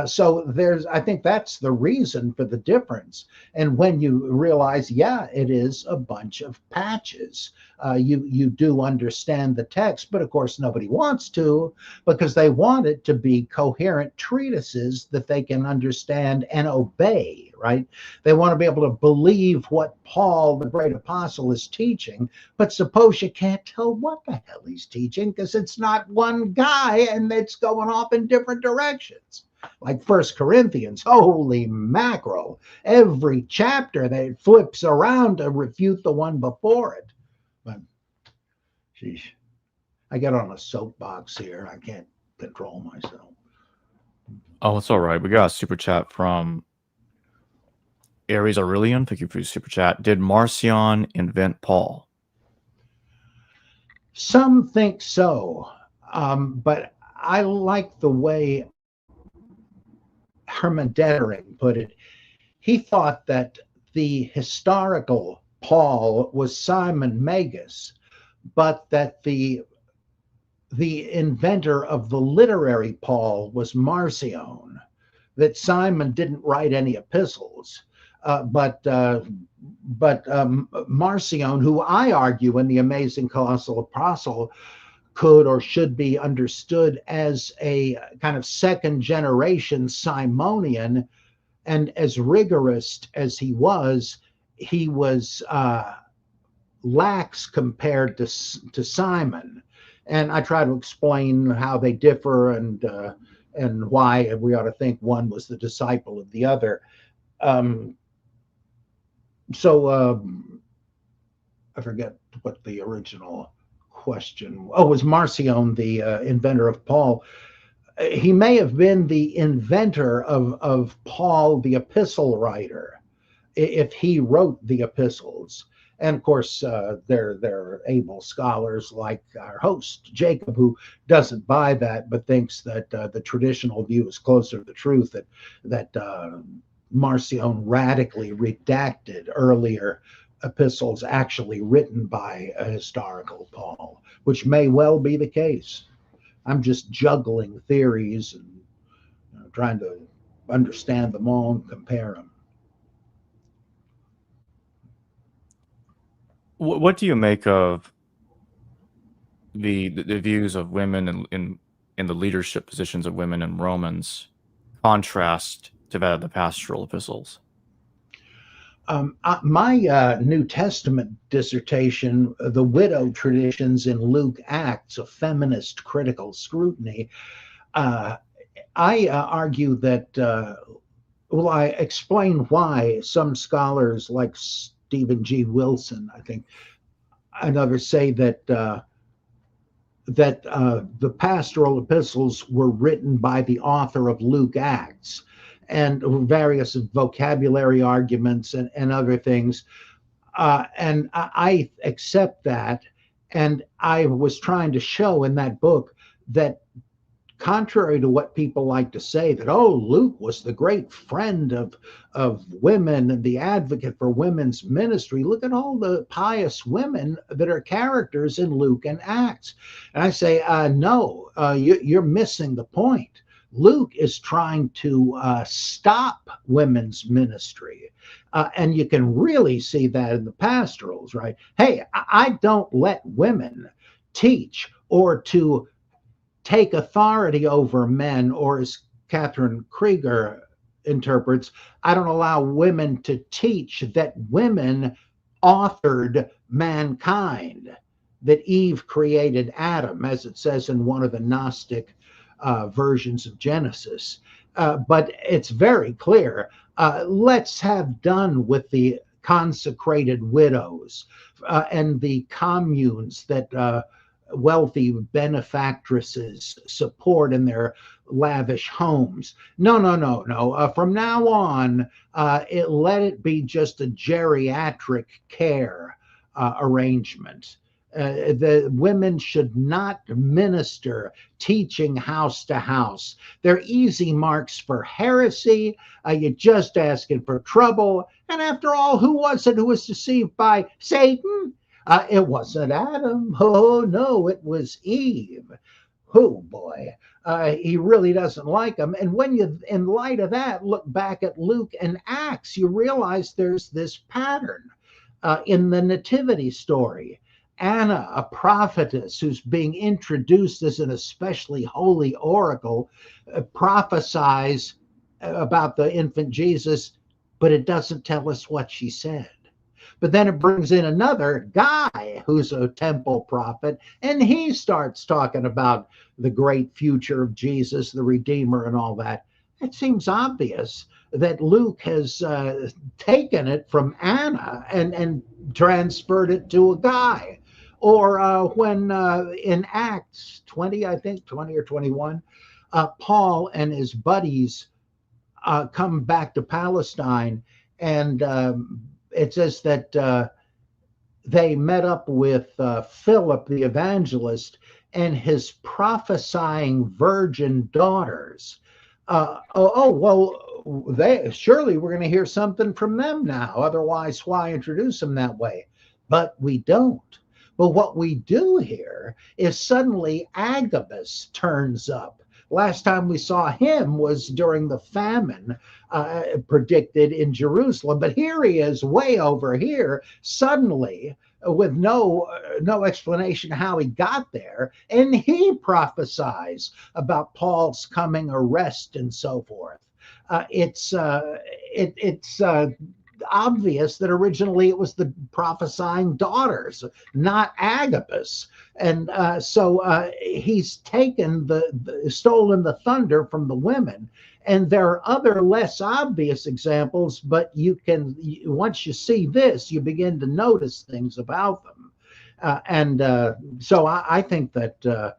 So I think that's the reason for the difference. And when you realize, yeah, it is a bunch of patches, you do understand the text, but of course nobody wants to, because they want it to be coherent treatises that they can understand and obey right? They want to be able to believe what Paul, the great apostle, is teaching. But suppose you can't tell what the hell he's teaching because it's not one guy and it's going off in different directions. Like First Corinthians, holy mackerel. Every chapter that flips around to refute the one before it. But, geez, I get on a soapbox here. I can't control myself. Oh, it's all right. We got a super chat from Aries Aurelian. Thank you for your super chat. Did Marcion invent Paul? Some think so, but I like the way Ehrman put it. He thought that the historical Paul was Simon Magus, but that the inventor of the literary Paul was Marcion, that Simon didn't write any epistles, but Marcion, who I argue in The Amazing Colossal Apostle could or should be understood as a kind of second generation Simonian, and as rigorous as he was lax compared to Simon. And I try to explain how they differ and why we ought to think one was the disciple of the other. I forget what the original question. Oh, was Marcion the inventor of Paul? He may have been the inventor of Paul, the epistle writer, if he wrote the epistles. And of course, there are able scholars like our host, Jacob, who doesn't buy that, but thinks that the traditional view is closer to the truth, that Marcion radically redacted earlier epistles actually written by a historical Paul, which may well be the case. I'm just juggling theories and trying to understand them all and compare them. What do you make of the views of women in the leadership positions of women in Romans, contrast to that of the pastoral epistles? My New Testament dissertation, The Widow Traditions in Luke Acts, a feminist critical scrutiny, I argue that, I explain why some scholars like Stephen G. Wilson, I think, and others say that the pastoral epistles were written by the author of Luke Acts, and various vocabulary arguments and other things. And I accept that. And I was trying to show in that book that, contrary to what people like to say, that, oh, Luke was the great friend of women and the advocate for women's ministry. Look at all the pious women that are characters in Luke and Acts. And I say, no, you're missing the point. Luke is trying to stop women's ministry. And you can really see that in the pastorals, right? Hey, I don't let women teach or to take authority over men, or as Catherine Krieger interprets, I don't allow women to teach that women authored mankind, that Eve created Adam, as it says in one of the Gnostic versions of Genesis. But it's very clear. Let's have done with the consecrated widows and the communes that wealthy benefactresses support in their lavish homes. No. From now on, let it be just a geriatric care arrangement. The women should not minister teaching house to house. They're easy marks for heresy. You're just asking for trouble. And after all, who was it who was deceived by Satan? It wasn't Adam. Oh, no, it was Eve. Oh, boy. He really doesn't like them. And when you, in light of that, look back at Luke and Acts, you realize there's this pattern in the nativity story. Anna, a prophetess who's being introduced as an especially holy oracle, prophesies about the infant Jesus but it doesn't tell us what she said. But then it brings in another guy who's a temple prophet, and he starts talking about the great future of Jesus, the Redeemer, and all that. It seems obvious that Luke has taken it from Anna and transferred it to a guy. Or when in Acts 20, I think, 20 or 21, Paul and his buddies come back to Palestine, and it says that they met up with Philip the evangelist and his prophesying virgin daughters. They surely we're going to hear something from them now. Otherwise, why introduce them that way? But we don't. But what we do here is suddenly Agabus turns up. Last time we saw him was during the famine predicted in Jerusalem. But here he is way over here suddenly with no explanation how he got there. And he prophesies about Paul's coming arrest and so forth. It's obvious that originally it was the prophesying daughters, not Agabus. And so he's taken stolen the thunder from the women. And there are other less obvious examples, but once you see this, you begin to notice things about them. So I think that the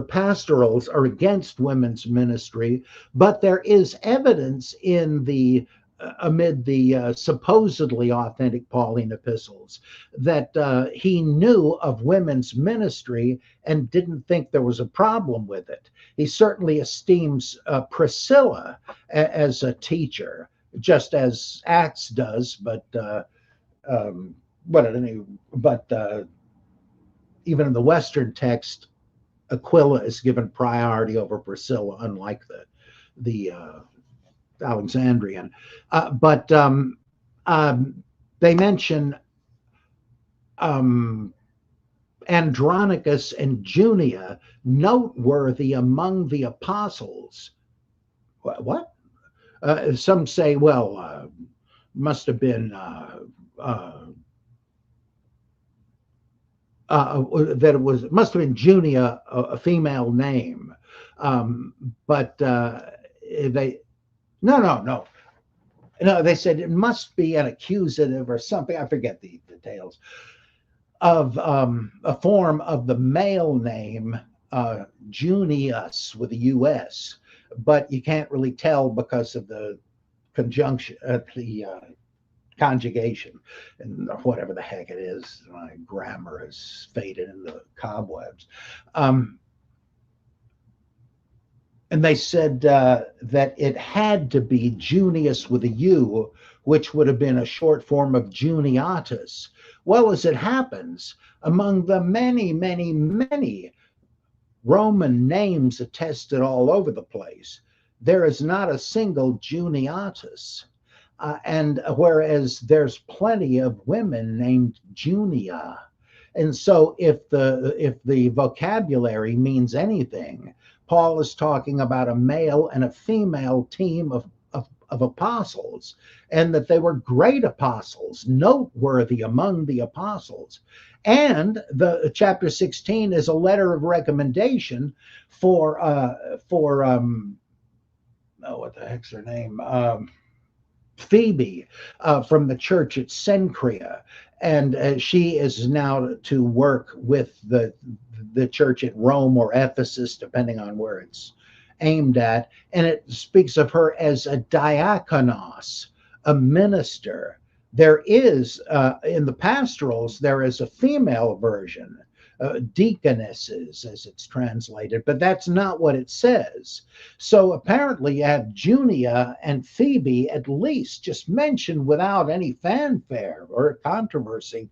pastorals are against women's ministry, but there is evidence in amid the supposedly authentic Pauline epistles that he knew of women's ministry and didn't think there was a problem with it. He certainly esteems Priscilla as a teacher, just as Acts does, but even in the Western text, Aquila is given priority over Priscilla, unlike the Alexandrian. But they mention Andronicus and Junia, noteworthy among the apostles. What? Some say, well, must have been that must have been Junia, a female name, but they no, they said it must be an accusative or something. I forget the details of a form of the male name Junius with a US, but you can't really tell because of the conjunction, the conjugation, and whatever the heck it is. My grammar has faded in the cobwebs. And they said that it had to be Junius with a U, which would have been a short form of Juniatus. Well, as it happens, among the many, many, many Roman names attested all over the place, there is not a single Juniatus. And whereas there's plenty of women named Junia. And so if the vocabulary means anything, Paul is talking about a male and a female team of apostles, and that they were great apostles, noteworthy among the apostles. And the chapter 16 is a letter of recommendation for what the heck's her name? Phoebe from the church at Cenchrea, and she is now to work with the church at Rome or Ephesus, depending on where it's aimed at, and it speaks of her as a diakonos, a minister. There is in the pastorals there is a female version, deaconesses as it's translated, but that's not what it says. So apparently you have Junia and Phoebe at least just mentioned without any fanfare or controversy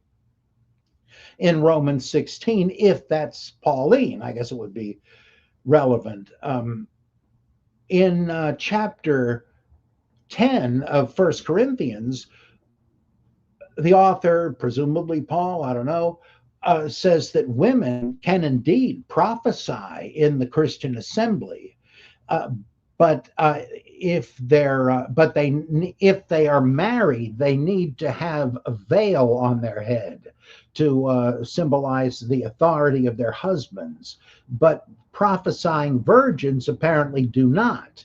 in Romans 16. If that's Pauline, I guess it would be relevant. In chapter 10 of 1 Corinthians, the author, presumably Paul, I don't know, says that women can indeed prophesy in the Christian assembly, but if they're if they are married, they need to have a veil on their head to symbolize the authority of their husbands. But prophesying virgins apparently do not,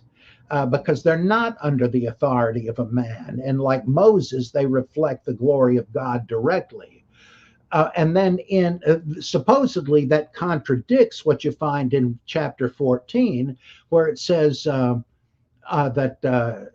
because they're not under the authority of a man, and like Moses, they reflect the glory of God directly. And then in supposedly that contradicts what you find in chapter 14, where it says that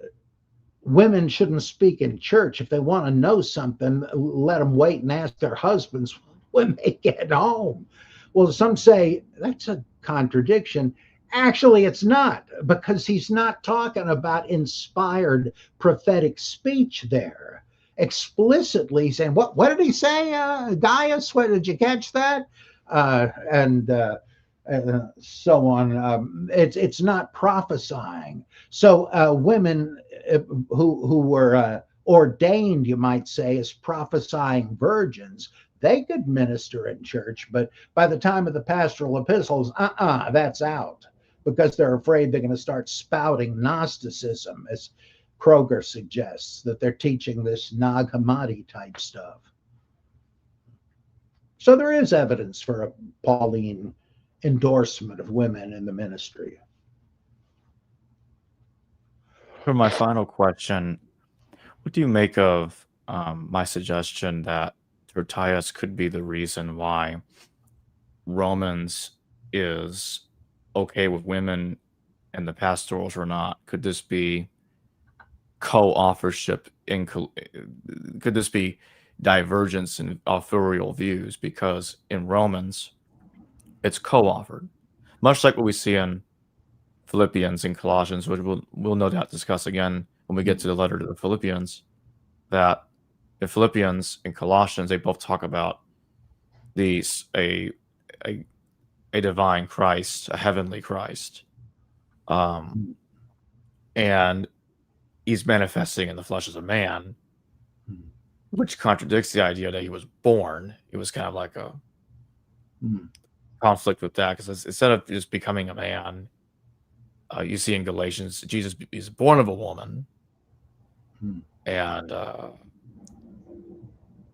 women shouldn't speak in church. If they want to know something, let them wait and ask their husbands when they get home. Well, some say that's a contradiction. Actually, it's not, because he's not talking about inspired prophetic speech there. Explicitly saying, what did he say, Gaius? What did you catch that? And so on. It's not prophesying. So women who were ordained, you might say, as prophesying virgins, they could minister in church, but by the time of the pastoral epistles, that's out, because they're afraid they're going to start spouting Gnosticism, as Kroger suggests, that they're teaching this Nag Hammadi type stuff. So there is evidence for a Pauline endorsement of women in the ministry. For my final question, what do you make of my suggestion that Tertius could be the reason why Romans is okay with women and the pastorals are not? Could this be co-authorship? Could this be divergence in authorial views? Because in Romans, it's co-authored, much like what we see in Philippians and Colossians, which we'll no doubt discuss again when we get to the letter to the Philippians, that in Philippians and Colossians, they both talk about a divine Christ, a heavenly Christ. And he's manifesting in the flesh as a man, which contradicts the idea that he was born. It was kind of like a conflict with that, because instead of just becoming a man, you see in Galatians, Jesus is born of a woman, and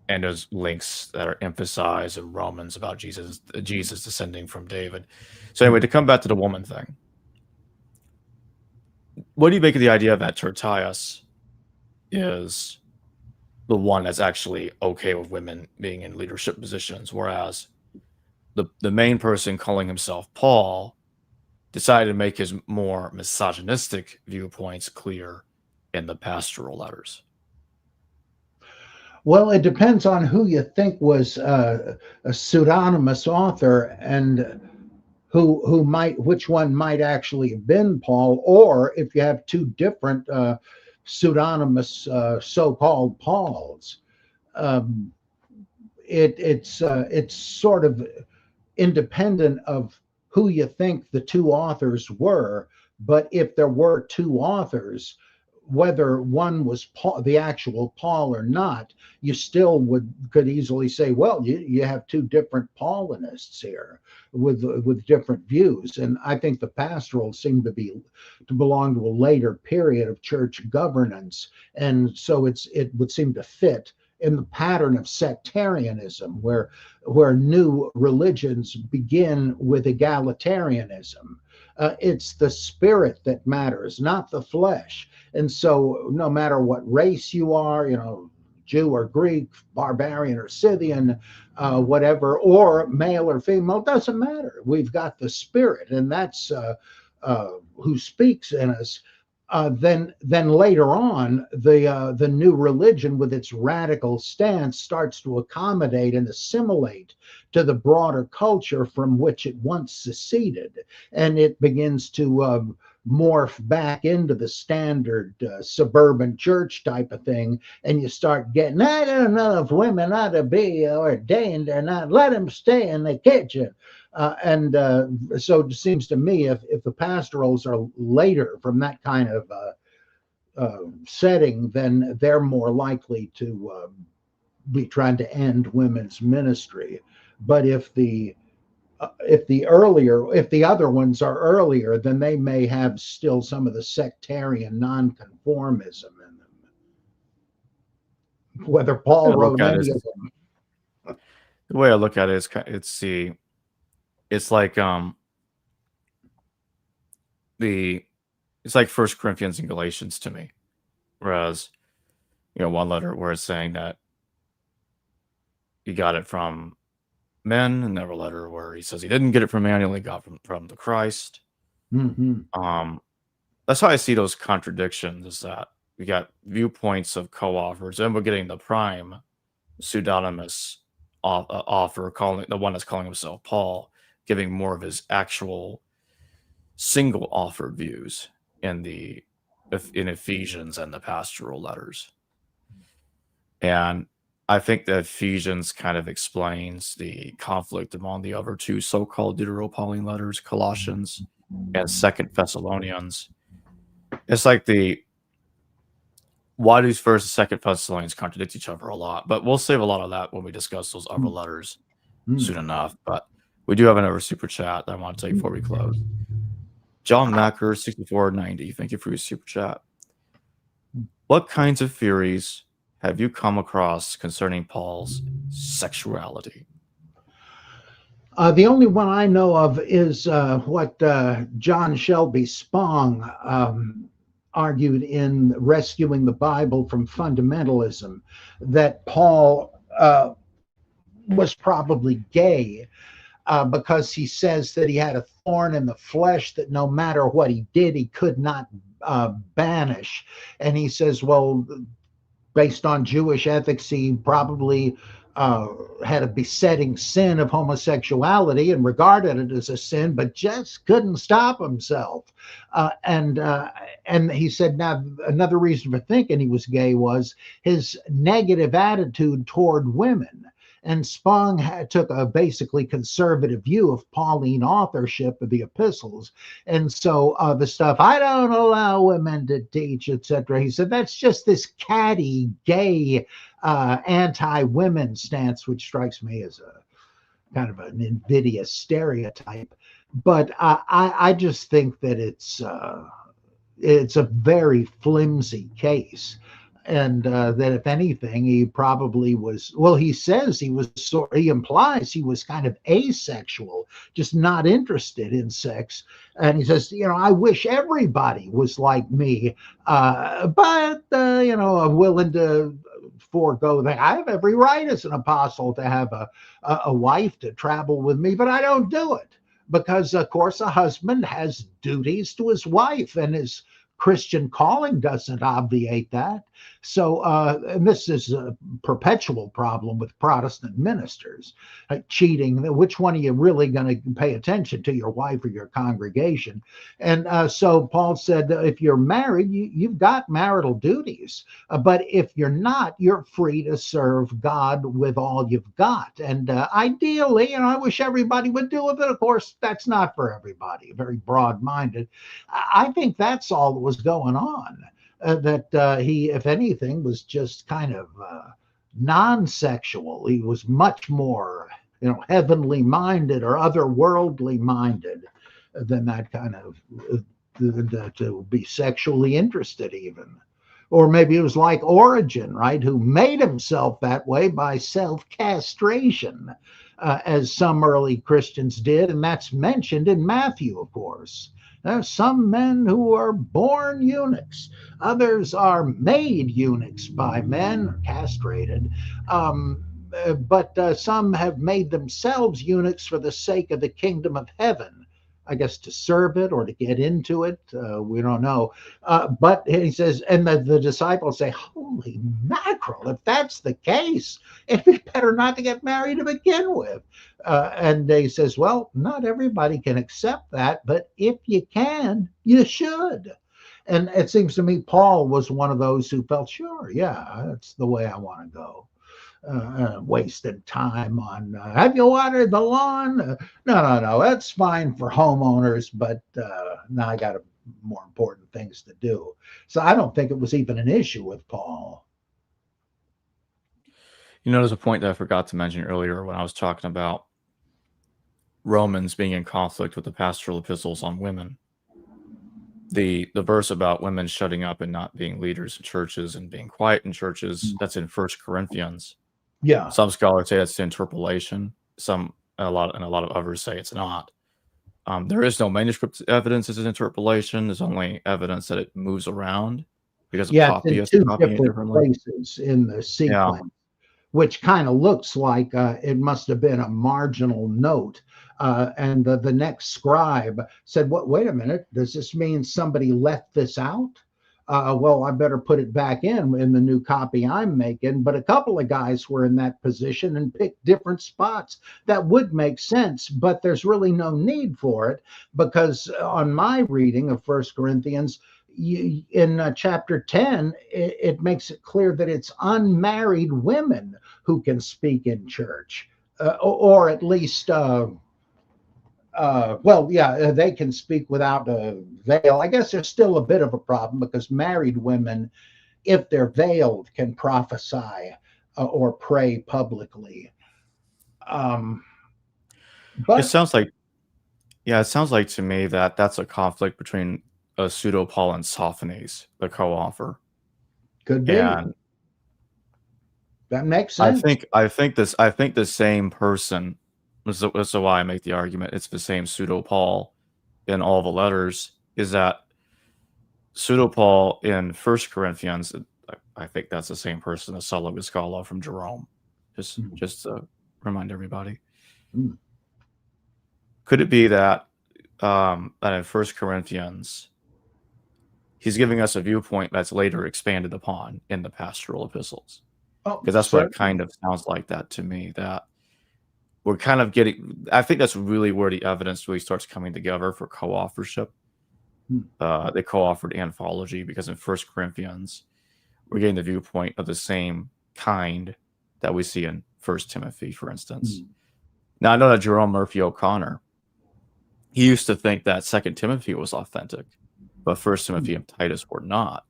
there's links that are emphasized in Romans about Jesus descending from David. So anyway, to come back to the woman thing, what do you make of the idea that Tertius is the one that's actually okay with women being in leadership positions, whereas the main person calling himself Paul decided to make his more misogynistic viewpoints clear in the pastoral letters? Well, it depends on who you think was a pseudonymous author, and which one might actually have been Paul, or if you have two different pseudonymous so-called Pauls. It's sort of independent of who you think the two authors were. But if there were two authors, whether one was Paul, the actual Paul, or not, you still could easily say, well, you have two different Paulinists here with different views. And I think the pastorals seem to belong to a later period of church governance, and so it would seem to fit in the pattern of sectarianism, where new religions begin with egalitarianism. It's the spirit that matters, not the flesh. And so no matter what race you are, Jew or Greek, barbarian or Scythian, whatever, or male or female, doesn't matter. We've got the spirit, and that's who speaks in us. Then later on, the new religion, with its radical stance, starts to accommodate and assimilate to the broader culture from which it once seceded, and it begins to morph back into the standard suburban church type of thing, and you start getting, I don't know if women ought to be ordained or not, let them stay in the kitchen. So it seems to me, if the pastorals are later from that kind of setting, then they're more likely to be trying to end women's ministry. But if the if the other ones are earlier, then they may have still some of the sectarian nonconformism in them. Whether Paul wrote any of them. The way I look at it is it's like it's like First Corinthians and Galatians to me, whereas one letter where it's saying that he got it from men, and another letter where he says he didn't get it from man, he only got from the Christ. That's how I see those contradictions, is that we got viewpoints of co-authors, and we're getting the prime pseudonymous author, the one that's calling himself Paul, giving more of his actual single author views in Ephesians and the pastoral letters. And I think that Ephesians kind of explains the conflict among the other two so-called Deutero-Pauline letters, Colossians and Second Thessalonians. It's like why do First and Second Thessalonians contradict each other a lot? But we'll save a lot of that when we discuss those other letters soon enough. But we do have another super chat that I want to take before we close. John Macker, 6490. Thank you for your super chat. What kinds of theories have you come across concerning Paul's sexuality? The only one I know of is what John Shelby Spong argued in Rescuing the Bible from Fundamentalism, that Paul was probably gay because he says that he had a thorn in the flesh that no matter what he did, he could not banish. And he says, well, based on Jewish ethics, he probably had a besetting sin of homosexuality and regarded it as a sin, but just couldn't stop himself. And he said, now, another reason for thinking he was gay was his negative attitude toward women. And Spong took a basically conservative view of Pauline authorship of the epistles. And so the stuff, I don't allow women to teach, etc., he said, that's just this catty, gay, anti-women stance, which strikes me as a kind of an invidious stereotype. But I just think that it's a very flimsy case. And that if anything, he probably was, well, he says he implies he was kind of asexual, just not interested in sex. And he says, I wish everybody was like me, but, I'm willing to forego that. I have every right as an apostle to have a wife to travel with me, but I don't do it because, of course, a husband has duties to his wife, and his Christian calling doesn't obviate that. So, and this is a perpetual problem with Protestant ministers, cheating. Which one are you really going to pay attention to, your wife or your congregation? And so Paul said, if you're married, you've got marital duties. But if you're not, you're free to serve God with all you've got. And ideally, I wish everybody would do it, but of course, that's not for everybody, very broad-minded. I think that's all that was going on. That he, if anything, was just kind of non-sexual. He was much more, heavenly minded or otherworldly minded than that kind of to be sexually interested even. Or maybe it was like Origen, right, who made himself that way by self-castration, as some early Christians did, and that's mentioned in Matthew, of course. There's some men who are born eunuchs. Others are made eunuchs by men, castrated. But some have made themselves eunuchs for the sake of the kingdom of heaven. I guess to serve it or to get into it. We don't know. But he says, and the disciples say, holy mackerel, if that's the case, it'd be better not to get married to begin with. And he says, well, not everybody can accept that, but if you can, you should. And it seems to me Paul was one of those who felt, sure, yeah, that's the way I want to go. Wasted time on, have you watered the lawn? No, that's fine for homeowners, but now I got more important things to do. So I don't think it was even an issue with Paul. There's a point that I forgot to mention earlier when I was talking about Romans being in conflict with the pastoral epistles on women. The verse about women shutting up and not being leaders in churches and being quiet in churches, that's in 1 Corinthians. Yeah. Some scholars say that's interpolation. A lot of others say it's not. There is no manuscript evidence as an interpolation. There's only evidence that it moves around because of copyists in two copying it different differently. places in the sequence, which kind of looks like it must have been a marginal note. And the next scribe said, wait a minute, does this mean somebody left this out? Well, I better put it back in the new copy I'm making. But a couple of guys were in that position and picked different spots. That would make sense, but there's really no need for it, because on my reading of 1 Corinthians, in chapter 10, it makes it clear that it's unmarried women who can speak in church, or at least... they can speak without a veil. I guess there's still a bit of a problem, because married women, if they're veiled, can prophesy or pray publicly. But it sounds like to me that that's a conflict between a pseudo-Paul and Sophanes, the co-author. Could be. And that makes sense. I think the same person. So why I make the argument it's the same pseudo-Paul in all the letters, is that pseudo-Paul in 1 Corinthians, I think that's the same person as Solo Gascalo from Jerome. Just to remind everybody. Could it be that in 1 Corinthians, he's giving us a viewpoint that's later expanded upon in the pastoral epistles? Because that's what it kind of sounds like that to me, that we're kind of getting, I think that's really where the evidence really starts coming together for co-authorship. They co-authored anthology, because in 1 Corinthians, we're getting the viewpoint of the same kind that we see in 1 Timothy, for instance. Now, I know that Jerome Murphy O'Connor, he used to think that 2 Timothy was authentic, but 1 Timothy and Titus were not.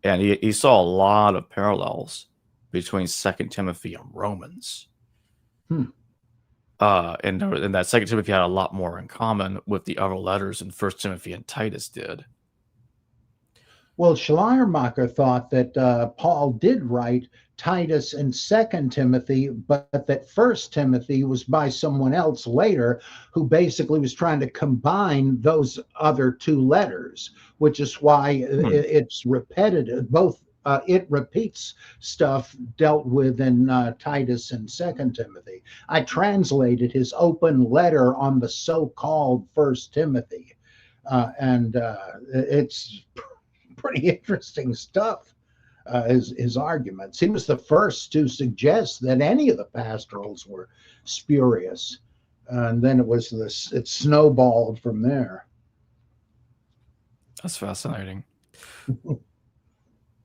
And he saw a lot of parallels between 2 Timothy and Romans. And that 2 Timothy had a lot more in common with the other letters than 1 Timothy and Titus did. Well, Schleiermacher thought that Paul did write Titus and 2 Timothy, but that 1 Timothy was by someone else later, who basically was trying to combine those other two letters, which is why it's repetitive. It repeats stuff dealt with in Titus and 2 Timothy. I translated his open letter on the so-called 1 Timothy, and it's pretty interesting stuff, his arguments. He was the first to suggest that any of the pastorals were spurious, and then it snowballed from there. That's fascinating.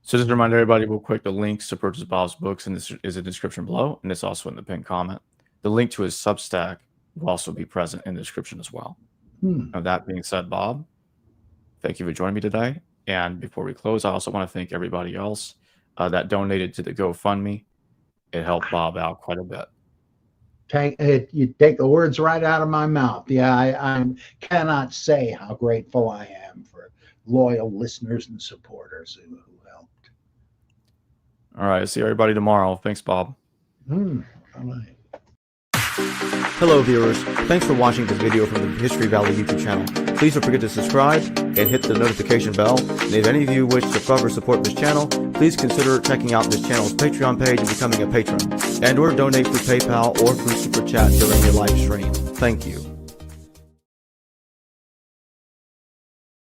So just to remind everybody real quick, the links to purchase Bob's books is in the description below, and it's also in the pinned comment. The link to his Substack will also be present in the description as well. Now, that being said, Bob, thank you for joining me today. And before we close, I also want to thank everybody else that donated to the GoFundMe. It helped Bob out quite a bit. You take the words right out of my mouth. Yeah, I cannot say how grateful I am for loyal listeners and supporters who helped. All right, see everybody tomorrow. Thanks, Bob. All right. Hello viewers, thanks for watching this video from the History Valley YouTube channel. Please don't forget to subscribe and hit the notification bell. And if any of you wish to further support this channel, please consider checking out this channel's Patreon page and becoming a patron, and or donate through PayPal or through Super Chat during your live stream. Thank you.